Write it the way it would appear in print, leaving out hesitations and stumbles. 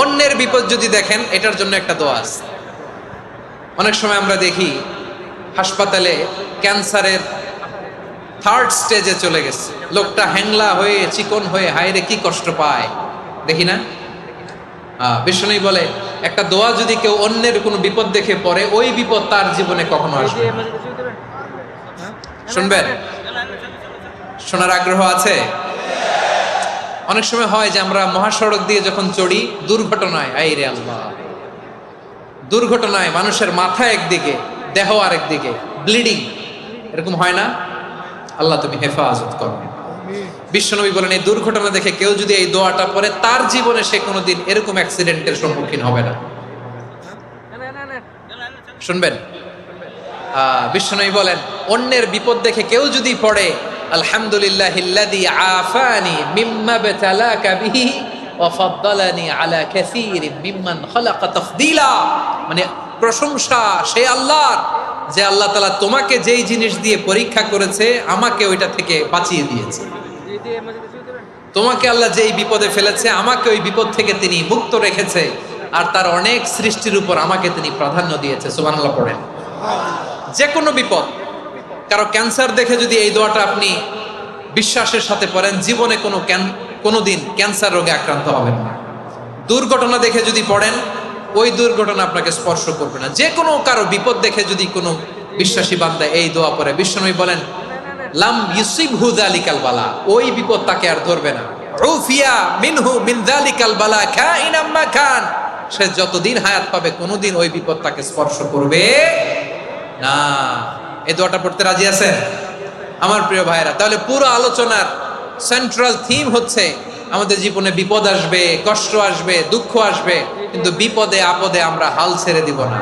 অন্যের বিপদ যদি দেখেন, এটার জন্য একটা দোয়া আছে। অনেক সময় আমরা দেখি হাসপাতালে ক্যান্সারের 3rd স্টেজে চলে গেছে, লোকটা হ্যাংলা হয়ে চিকন হয়ে হায়রে কি কষ্ট পায়, দেখি না? বিষ্ণু বলে একটা দোয়া যদি কেউ অন্যের কোনো বিপদ দেখে পড়ে, ওই বিপদ তার জীবনে কখনো আসবে না। শুনবেন? শোনার আগ্রহ আছে? অনেক সময় হয় যে আমরা মহাসড়ক দিয়ে যখন চড়ি, দুর্ঘটনায়, আইরে আল্লাহ, দুর্ঘটনায় মানুষের মাথা একদিকে, দেহ আরেকদিকে, ব্লিডিং, এরকম হয় না? আল্লাহ তুমি হেফাজত করো। বিশ্বনবী বলেন এই দুর্ঘটনা দেখে কেউ যদি এই দোয়াটা পড়ে, তার জীবনে সে কোনোদিন এরকম অ্যাক্সিডেন্টের সম্মুখীন হবে না। শুনবেন? বিশ্বনবী বলেন অন্যের বিপদ দেখে কেউ যদি পড়ে, আলহামদুলিল্লাহিল্লাযী আফানি মিম্মা বাতালাকা বিহি ওয়া ফাদ্দালানি আলা কাসীরিন মিম্মান খালাকা তাফদীলা, মানে প্রশংসা সেই আল্লাহর, যে আল্লাহ তাআলা তোমাকে যেই জিনিস দিয়ে পরীক্ষা করেছে, আমাকে ওইটা থেকে বাঁচিয়ে দিয়েছে। তোমাকে আল্লাহ যেই বিপদে ফেলেছে, আমাকে ওই বিপদ থেকে তিনি মুক্ত রেখেছে, আর তার অনেক সৃষ্টির উপর আমাকে তিনি প্রাধান্য দিয়েছে। সুবহানাল্লাহ পড়েন। যে কোনো বিপদ, কারো ক্যান্সার দেখে যদি এই দোয়াটা আপনি বিশ্বাসের সাথে পড়েন, জীবনে কোনোদিন ক্যান্সার রোগে আক্রান্ত হবেন না। দুর্ঘটনা দেখে যদি পড়েন, ওই দুর্ঘটনা আপনাকে স্পর্শ করবে না। যে কোনো কারো বিপদ দেখে যদি কোনো বিশ্বাসী বান্দা এই দোয়া পড়ে, বিশ্বনবী বলেন লাম ইউসিবহু যালিকাল বালা, ওই বিপদ তাকে আর ধরবে না। উফিয়া মিনহু মিন যালিকাল বালা কাইনাম মা কান, সে যতদিন হায়াত পাবে কোনোদিন ওই বিপদ তাকে স্পর্শ করবে না। এই দোয়াটা পড়তে রাজি আছেন আমার প্রিয় ভাইরা? তাহলে পুরো আলোচনার সেন্ট্রাল থিম হচ্ছে আমাদের জীবনে বিপদ আসবে, কষ্ট আসবে, দুঃখ আসবে, কিন্তু বিপদে আপদে আমরা হাল ছেড়ে দিব না।